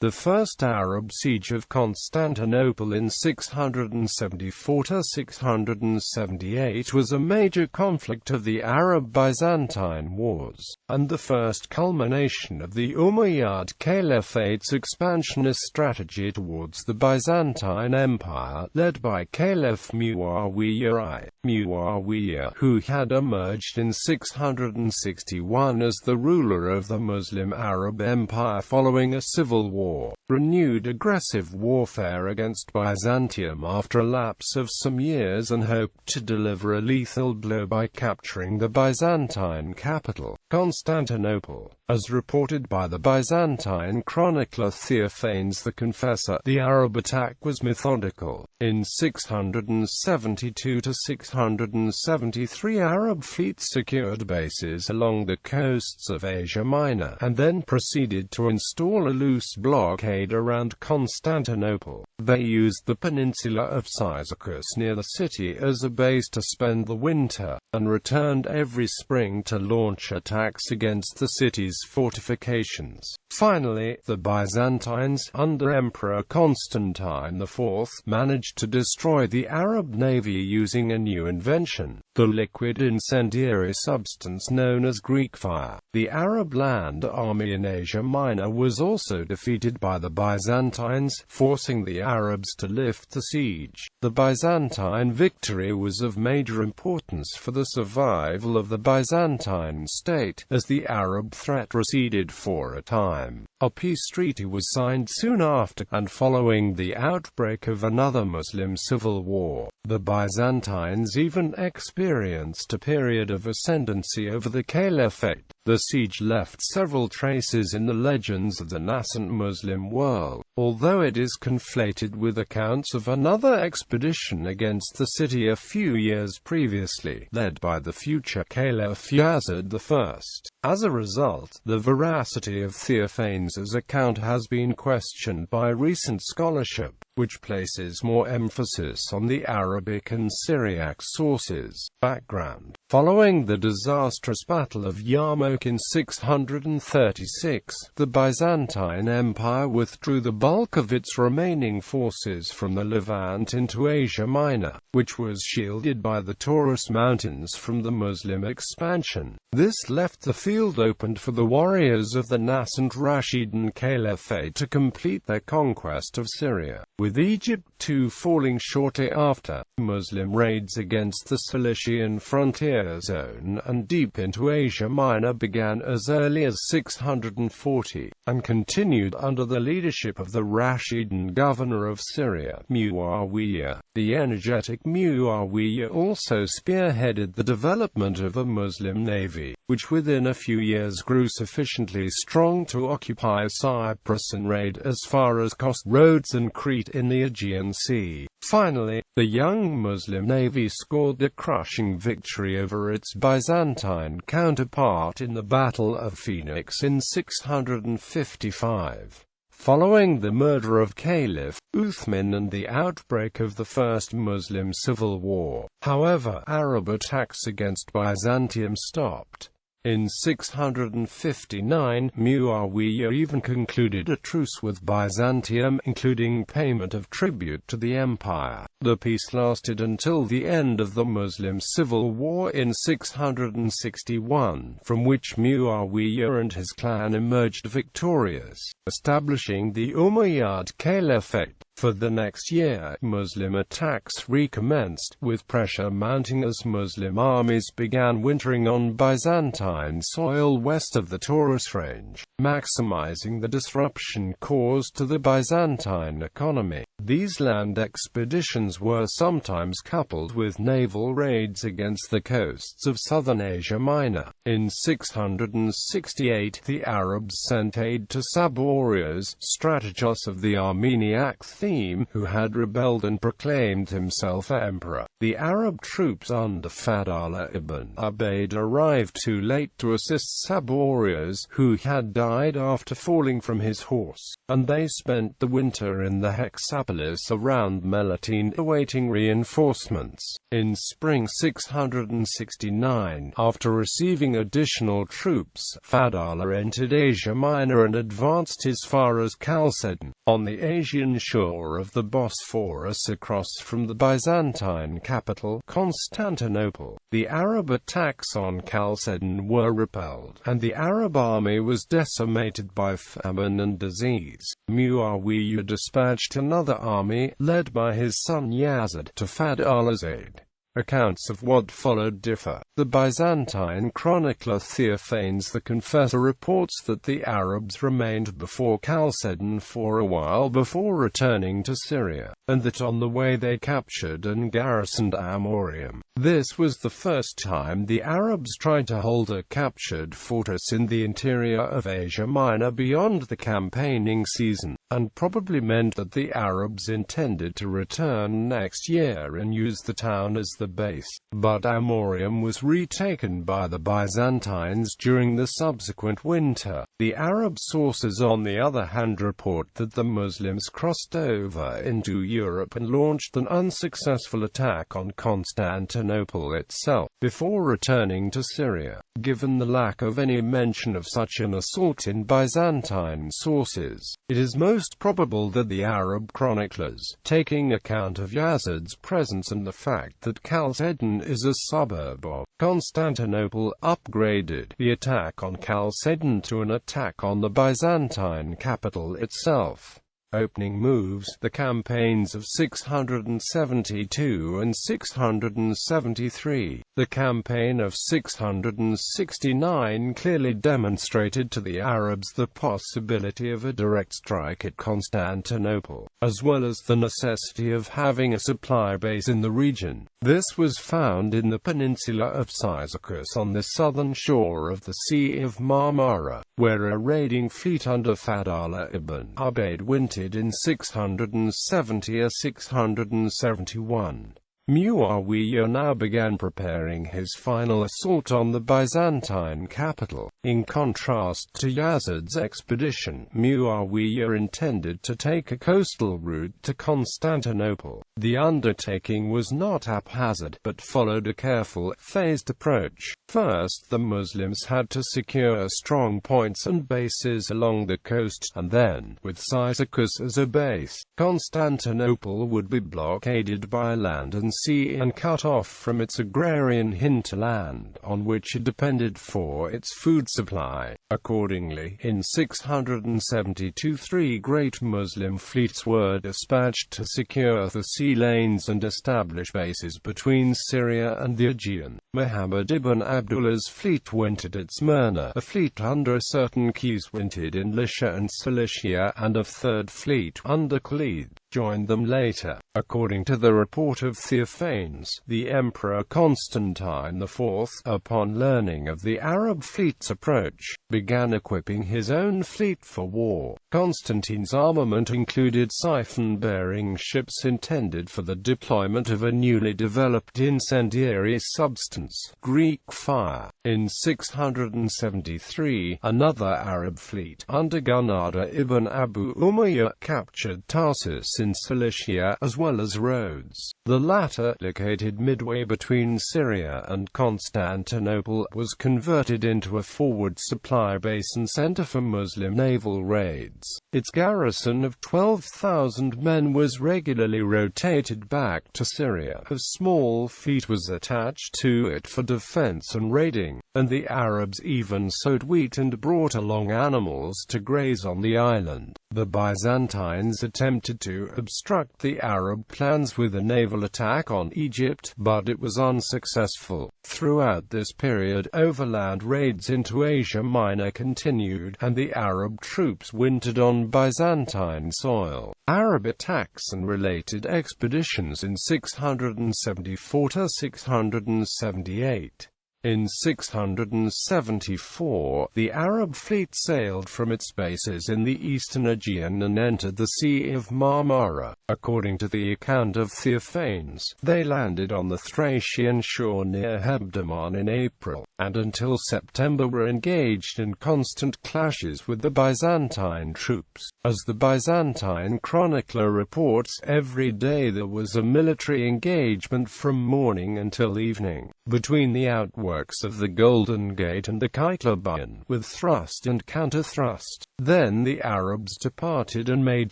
The first Arab siege of Constantinople in 674–678 was a major conflict of the Arab-Byzantine Wars, and the first culmination of the Umayyad Caliphate's expansionist strategy towards the Byzantine Empire, led by Caliph Mu'awiya I.Mu'awiya, who had emerged in 661 as the ruler of the Muslim Arab Empire following a civil war. Renewed aggressive warfare against Byzantium after a lapse of some years, and hoped to deliver a lethal blow by capturing the Byzantine capital, Constantinople. As reported by the Byzantine chronicler Theophanes the Confessor, the Arab attack was methodical. In 672–673 Arab fleets secured bases along the coasts of Asia Minor, and then proceeded to install a loose blockade around Constantinople. They used the peninsula of Cyzicus near the city as a base to spend the winter, and returned every spring to launch attacks against the city's fortifications. Finally, the Byzantines, under Emperor Constantine IV, managed to destroy the Arab navy using a new invention, the liquid incendiary substance known as Greek fire. The Arab land army in Asia Minor was also defeated by the Byzantines, forcing the Arabs to lift the siege. The Byzantine victory was of major importance for the survival of the Byzantine state, as the Arab threat receded for a time. A peace treaty was signed soon after, and following the outbreak of another Muslim civil war, the Byzantines even experienced a period of ascendancy over the caliphate. The siege left several traces in the legends of the nascent Muslim world, although it is conflated with accounts of another expedition against the city a few years previously, led by the future Caliph Umayyad I. As a result, the veracity of Theophanes' account has been questioned by recent scholarship, which places more emphasis on the Arabic and Syriac sources. Background: following the disastrous Battle of Yarmouk in 636, the Byzantine Empire withdrew the bulk of its remaining forces from the Levant into Asia Minor, which was shielded by the Taurus Mountains from the Muslim expansion. This left the field opened for the warriors of the nascent Rashidun Caliphate to complete their conquest of Syria, with Egypt too falling shortly after. Muslim raids against the Cilician frontier zone and deep into Asia Minor began as early as 640, and continued under the leadership of the Rashidun governor of Syria, Mu'awiya. The energetic Mu'awiya also spearheaded the development of a Muslim navy, which within a few years grew sufficiently strong to occupy Cyprus and raid as far as Kos, Rhodes and Crete in the Aegean Sea. Finally, the young Muslim navy scored a crushing victory over its Byzantine counterpart in the Battle of Phoenix in 655. Following the murder of Caliph Uthman and the outbreak of the First Muslim Civil War, however, Arab attacks against Byzantium stopped. In 659, Mu'awiya even concluded a truce with Byzantium, including payment of tribute to the empire. The peace lasted until the end of the Muslim Civil War in 661, from which Mu'awiya and his clan emerged victorious, establishing the Umayyad Caliphate. For the next year, Muslim attacks recommenced, with pressure mounting as Muslim armies began wintering on Byzantine soil west of the Taurus Range, maximizing the disruption caused to the Byzantine economy. These land expeditions were sometimes coupled with naval raids against the coasts of southern Asia Minor. In 668, the Arabs sent aid to Saborius, strategos of the Armeniac theme, who had rebelled and proclaimed himself emperor. The Arab troops under Fadlallah ibn Ubayd arrived too late to assist Saborius, who had died after falling from his horse, and they spent the winter in the Hexapoli metropolis around Melitene, awaiting reinforcements. In spring 669, after receiving additional troops, Fadala entered Asia Minor and advanced as far as Chalcedon, on the Asian shore of the Bosphorus across from the Byzantine capital, Constantinople. The Arab attacks on Chalcedon were repelled, and the Arab army was decimated by famine and disease. Mu'awiya dispatched another army, led by his son Yazid, to Fadala's aid. Accounts of what followed differ. The Byzantine chronicler Theophanes the Confessor reports that the Arabs remained before Chalcedon for a while before returning to Syria, and that on the way they captured and garrisoned Amorium. This was the first time the Arabs tried to hold a captured fortress in the interior of Asia Minor beyond the campaigning season, and probably meant that the Arabs intended to return next year and use the town as the base. But Amorium was retaken by the Byzantines during the subsequent winter. The Arab sources on the other hand report that the Muslims crossed over into Europe and launched an unsuccessful attack on Constantinople itself, before returning to Syria. Given the lack of any mention of such an assault in Byzantine sources, it is most probable that the Arab chroniclers, taking account of Yazid's presence and the fact that Chalcedon is a suburb of Constantinople, upgraded the attack on Chalcedon to an attack on the Byzantine capital itself. Opening moves. The campaigns of 672 and 673. The campaign of 669 clearly demonstrated to the Arabs the possibility of a direct strike at Constantinople, as well as the necessity of having a supply base in the region. This was found in the peninsula of Cyzicus on the southern shore of the Sea of Marmara, where a raiding fleet under Fadala ibn Ubayd wintered in 670 or 671. Mu'awiya now began preparing his final assault on the Byzantine capital. In contrast to Yazid's expedition, Mu'awiya intended to take a coastal route to Constantinople. The undertaking was not haphazard, but followed a careful, phased approach. First, the Muslims had to secure strong points and bases along the coast, and then, with Cyzicus as a base, Constantinople would be blockaded by land and sea and cut off from its agrarian hinterland, on which it depended for its food supply. Accordingly, in 672 three great Muslim fleets were dispatched to secure the sea lanes and establish bases between Syria and the Aegean. Muhammad ibn Abdullah's fleet wintered at Smyrna, a fleet under certain keys wintered in Lycia and Cilicia, and a third fleet, under Khalid, joined them later. According to the report of Theophanes, the Emperor Constantine IV, upon learning of the Arab fleet's approach, began equipping his own fleet for war. Constantine's armament included siphon-bearing ships intended for the deployment of a newly developed incendiary substance, Greek fire. In 673, another Arab fleet, under Gunada ibn Abu Umayyah, captured Tarsus in Cilicia, as well as Rhodes. The latter, located midway between Syria and Constantinople, was converted into a forward supply base and center for Muslim naval raids. Its garrison of 12,000 men was regularly rotated back to Syria. A small fleet was attached to it for defense and raiding, and the Arabs even sowed wheat and brought along animals to graze on the island. The Byzantines attempted to obstruct the Arab plans with a naval attack on Egypt, but it was unsuccessful. Throughout this period, overland raids into Asia Minor continued, and the Arab troops wintered on Byzantine soil. Arab attacks and related expeditions in 674 to 678. In 674, the Arab fleet sailed from its bases in the eastern Aegean and entered the Sea of Marmara. According to the account of Theophanes, they landed on the Thracian shore near Hebdomon in April. and until September were engaged in constant clashes with the Byzantine troops. As the Byzantine chronicler reports, every day there was a military engagement from morning until evening, between the outworks of the Golden Gate and the Kyklobion, with thrust and counter-thrust. Then the Arabs departed and made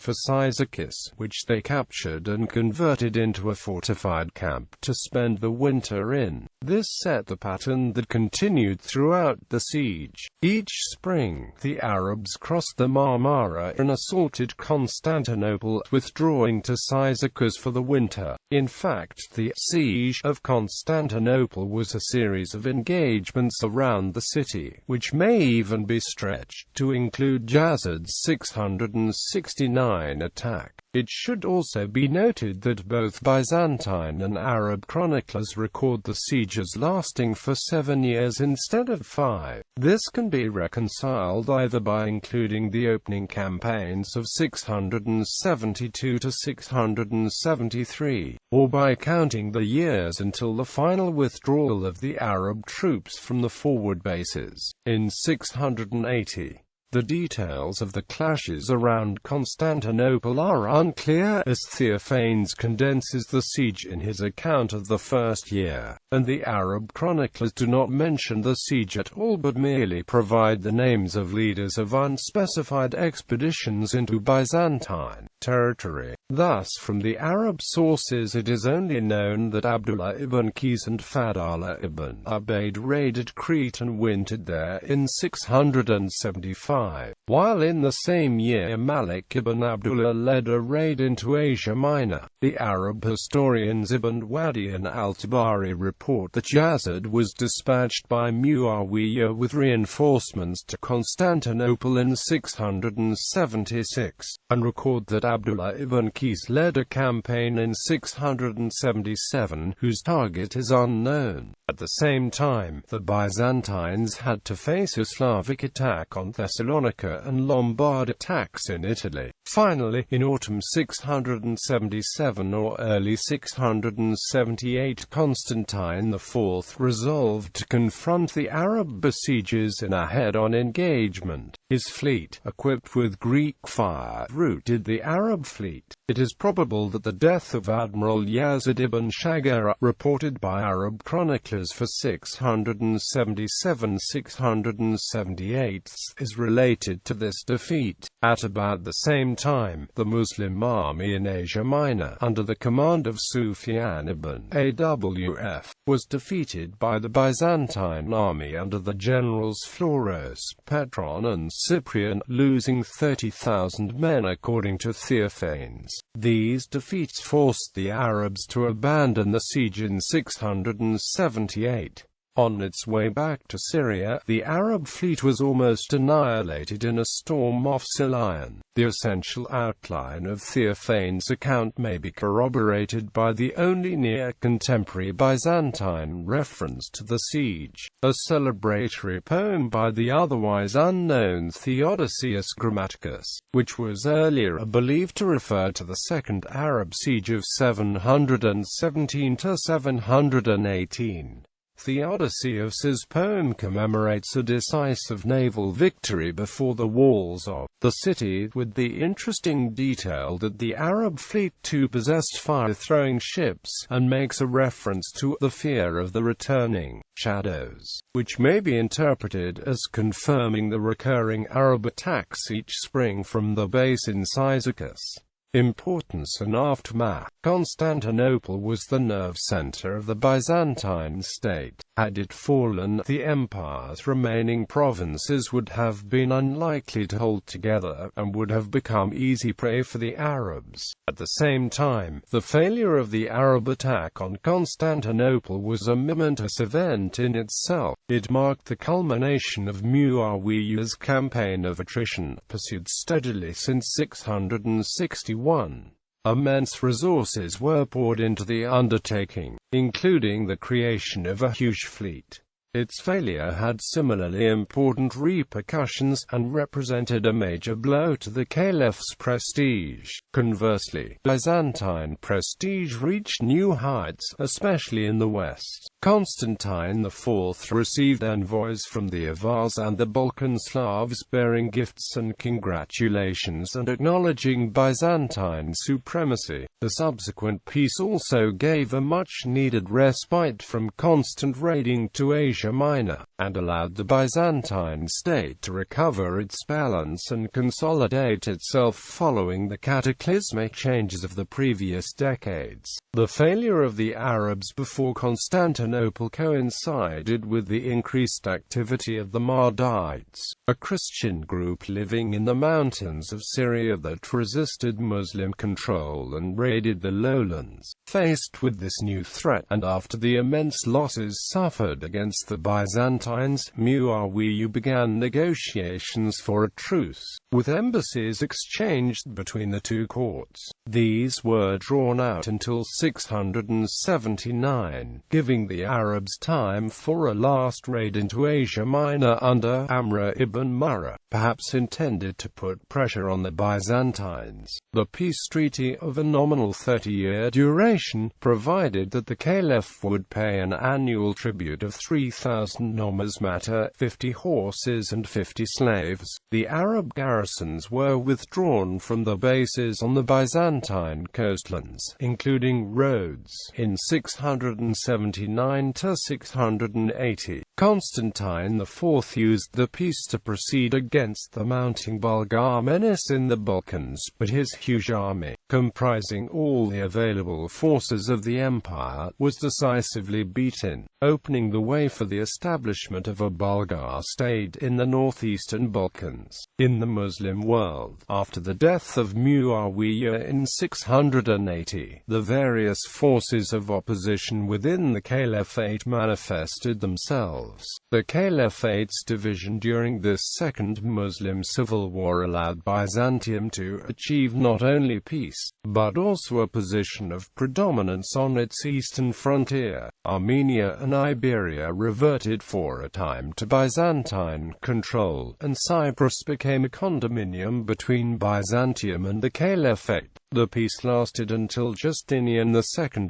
for Cyzicus, which they captured and converted into a fortified camp to spend the winter in. This set the pattern that continued throughout the siege. Each spring, the Arabs crossed the Marmara and assaulted Constantinople, withdrawing to Cyzicus for the winter. In fact, the siege of Constantinople was a series of engagements around the city, which may even be stretched to include Yazid's 669 attack. It should also be noted that both Byzantine and Arab chroniclers record the sieges lasting for 7 years instead of 5. This can be reconciled either by including the opening campaigns of 672 to 673, or by counting the years until the final withdrawal of the Arab troops from the forward bases, in 680. The details of the clashes around Constantinople are unclear, as Theophanes condenses the siege in his account of the first year, and the Arab chroniclers do not mention the siege at all but merely provide the names of leaders of unspecified expeditions into Byzantine territory. Thus, from the Arab sources it is only known that Abdullah ibn Qais and Fadala ibn Ubayd raided Crete and wintered there in 675, while in the same year Malik ibn Abdullah led a raid into Asia Minor. The Arab historians Ibn Wadi and al-Tabari report that Yazid was dispatched by Mu'awiya with reinforcements to Constantinople in 676, and record that Abdullah ibn Qais led a campaign in 677, whose target is unknown. At the same time, the Byzantines had to face a Slavic attack on Thessalonica and Lombard attacks in Italy. Finally, in autumn 677 or early 678, Constantine IV resolved to confront the Arab besiegers in a head-on engagement. His fleet, equipped with Greek fire, routed the Arab fleet. It is probable that the death of Admiral Yazid ibn Shagara, reported by Arab chroniclers for 677-678, is related to this defeat. At about the same time, the Muslim army in Asia Minor, under the command of Sufyan ibn Awf, was defeated by the Byzantine army under the generals Floros, Petron and Cyprian, losing 30,000 men according to Theophanes. These defeats forced the Arabs to abandon the siege in 678. On its way back to Syria, the Arab fleet was almost annihilated in a storm off Silion. The essential outline of Theophanes' account may be corroborated by the only near-contemporary Byzantine reference to the siege, a celebratory poem by the otherwise unknown Theodosius Grammaticus, which was earlier believed to refer to the Second Arab Siege of 717 to 718. Theodosius's poem commemorates a decisive naval victory before the walls of the city, with the interesting detail that the Arab fleet too possessed fire-throwing ships, and makes a reference to the fear of the returning shadows, which may be interpreted as confirming the recurring Arab attacks each spring from the base in Cyzicus. Importance and aftermath. Constantinople was the nerve center of the Byzantine state. Had it fallen, the empire's remaining provinces would have been unlikely to hold together, and would have become easy prey for the Arabs. At the same time, the failure of the Arab attack on Constantinople was a momentous event in itself. It marked the culmination of Mu'awiya's campaign of attrition, pursued steadily since 661. Immense resources were poured into the undertaking, including the creation of a huge fleet. Its failure had similarly important repercussions, and represented a major blow to the Caliph's prestige. Conversely, Byzantine prestige reached new heights, especially in the West. Constantine IV received envoys from the Avars and the Balkan Slavs bearing gifts and congratulations and acknowledging Byzantine supremacy. The subsequent peace also gave a much-needed respite from constant raiding to Asia Minor, and allowed the Byzantine state to recover its balance and consolidate itself following the cataclysmic changes of the previous decades. The failure of the Arabs before Constantinople coincided with the increased activity of the Mahdites, a Christian group living in the mountains of Syria that resisted Muslim control and raided the lowlands. Faced with this new threat, and after the immense losses suffered against the Byzantines, Mu'awiya began negotiations for a truce, with embassies exchanged between the two courts. These were drawn out until 679, giving the Arabs time for a last raid into Asia Minor under Amr ibn Murrah, perhaps intended to put pressure on the Byzantines. The peace treaty, of a nominal 30-year duration, provided that the Caliph would pay an annual tribute of 3,000 numismata, 50 horses and 50 slaves. The Arab garrisons were withdrawn from the bases on the Byzantine coastlands, including Rhodes, in 679 to 680. Constantine IV used the peace to proceed against the mounting Bulgar menace in the Balkans, but his huge army, comprising all the available forces of the empire, was decisively beaten, opening the way for the establishment of a Bulgar state in the northeastern Balkans. In the Muslim world, after the death of Mu'awiya in 680, the various forces of opposition within the Caliphate manifested themselves. The Caliphate's division during this Second Muslim Civil War allowed Byzantium to achieve not only peace, but also a position of predominance on its eastern frontier. Armenia and Iberia reverted for a time to Byzantine control, and Cyprus became a condominium between Byzantium and the Caliphate. The peace lasted until Justinian II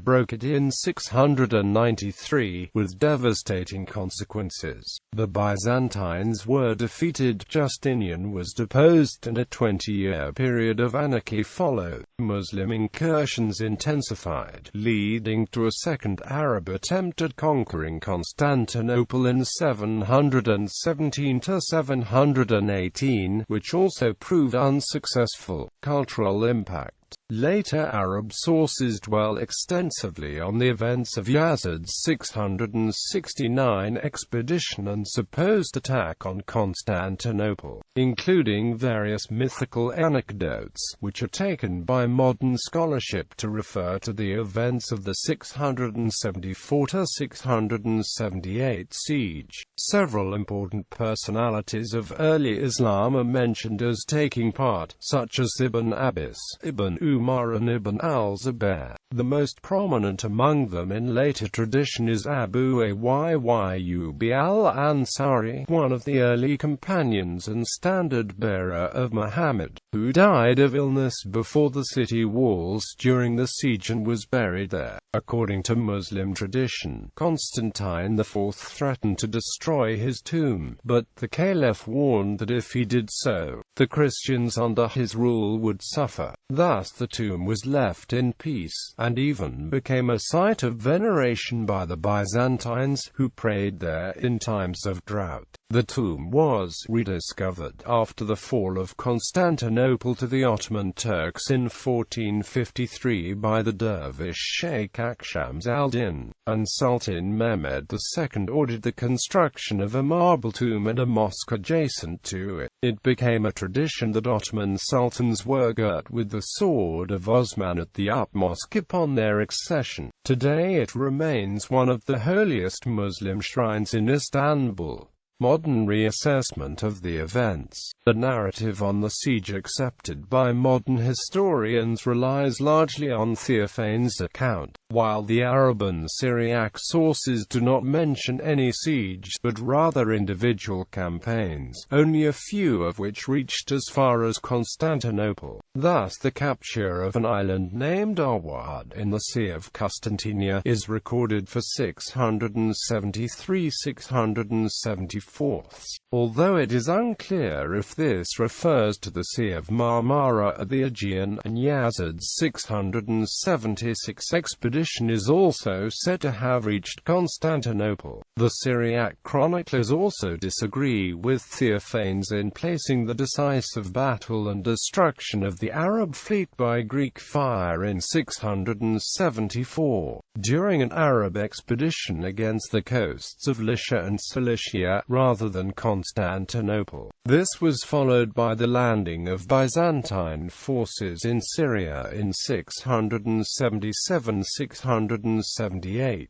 broke it in 693, with devastating consequences. The Byzantines were defeated, Justinian was deposed, and a 20-year period of anarchy followed. Muslim incursions intensified, leading to a second Arab attempt at conquering Constantinople in 717 to 718, which also proved unsuccessful. Cultural impact. Later Arab sources dwell extensively on the events of Yazid's 669 expedition and supposed attack on Constantinople, including various mythical anecdotes, which are taken by modern scholarship to refer to the events of the 674–678 siege. Several important personalities of early Islam are mentioned as taking part, such as Ibn Abbas, Ibn Umar and Ibn al-Zubair. The most prominent among them in later tradition is Abu Ayyub al-Ansari, one of the early companions and standard-bearer of Muhammad, who died of illness before the city walls during the siege and was buried there. According to Muslim tradition, Constantine IV threatened to destroy his tomb, but the Caliph warned that if he did so, the Christians under his rule would suffer. Thus the tomb was left in peace, and even became a site of veneration by the Byzantines, who prayed there in times of drought. The tomb was rediscovered after the fall of Constantinople to the Ottoman Turks in 1453 by the dervish Sheikh Akshams al-Din, and Sultan Mehmed II ordered the construction of a marble tomb and a mosque adjacent to it. It became a tradition that Ottoman sultans were girt with the sword of Osman at the Mosque upon their accession. Today it remains one of the holiest Muslim shrines in Istanbul. Modern reassessment of the events. The narrative on the siege accepted by modern historians relies largely on Theophanes' account, while the Arab and Syriac sources do not mention any siege, but rather individual campaigns, only a few of which reached as far as Constantinople. Thus the capture of an island named Umayyad in the Sea of Constantinia is recorded for 673–674, although it is unclear if this refers to the Sea of Marmara at the Aegean, and Yazid's 676 expedition is also said to have reached Constantinople. The Syriac chroniclers also disagree with Theophanes in placing the decisive battle and destruction of the Arab fleet by Greek fire in 674, during an Arab expedition against the coasts of Lycia and Cilicia, rather than Constantinople. This was followed by the landing of Byzantine forces in Syria in 677–678,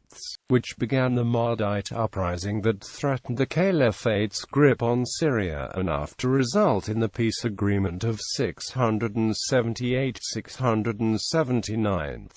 which began the Mahdite uprising that threatened the Caliphate's grip on Syria enough to result in the peace agreement of 678–679.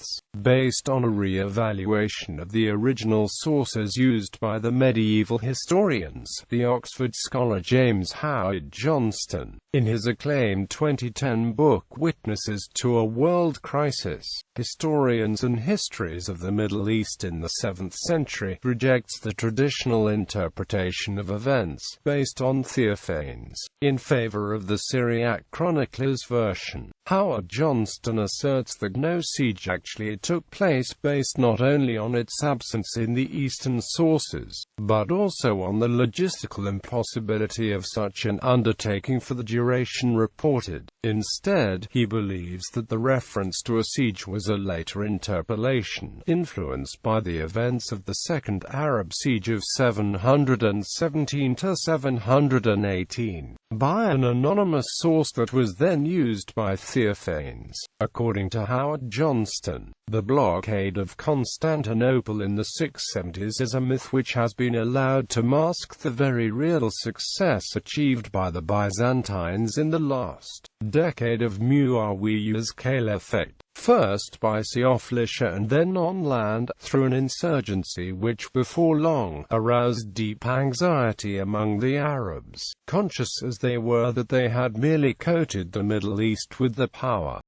Based on a re-evaluation of the original sources used by the medieval historians, the Oxford scholar James Howard Johnston, in his acclaimed 2010 book Witnesses to a World Crisis, Historians and Histories of the Middle East in the 7th Century, rejects the traditional interpretation of events, based on Theophanes, in favor of the Syriac chronicler's version. Howard Johnston asserts that no siege actually took place, based not only on its absence in the Eastern sources, but also on the logistical impossibility of such an undertaking for the duration reported. Instead, he believes that the reference to a siege was a later interpolation, influenced by the events of the Second Arab Siege of 717–718, by an anonymous source that was then used by Theophanes. According to Howard Johnston, the blockade of Constantinople in the 670s is a myth which has been allowed to mask the very real success achieved by the Byzantines in the last decade of Mu'awiya's caliphate, first by sea off Lycia and then on land, through an insurgency which before long aroused deep anxiety among the Arabs, conscious as they were that they had merely coated the Middle East with the power